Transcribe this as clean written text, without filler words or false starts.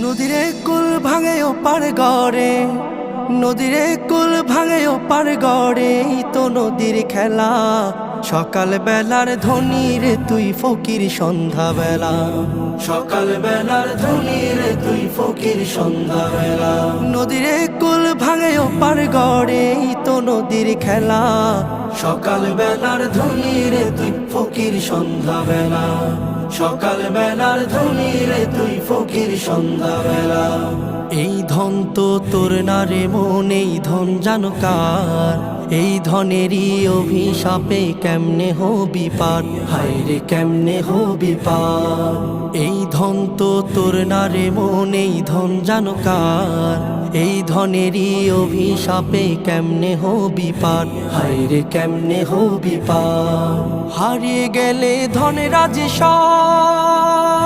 নদীরে কুল ভাঙে ও পার গড়ে, নদীরে কুল ভাঙে ও পার গড়ে, এই তো নদীর খেলা। সকাল বেলার ধনী রে তুই ফকির সন্ধ্যা বেলা, সকাল বেলার ধনী রে তুই ফকির সন্ধ্যা বেলা। নদীরে কুল ভাঙে ও পার গড়ে, এই তো নদীর খেলা। সকাল বেলার ধনী রে তুই ফকির সন্ধ্যা বেলা, সকাল বেলার ধনী রে তুই ফকির সন্ধ্যা বেলা। এই ধন তো তোর না রে মন, এই ধন জানো কার? এই ধনেরই অভিশাপে কেমনে হবি পার, হায় রে কেমনে হবি পার। এই ধন তো তোর না রে মন, এই ধন জানো কার? এই ধনেরই অভিশাপে কেমনে হবি পার, হায় রে কেমনে হবি পার। হারিয়ে গেলে ধনের রাজে সব,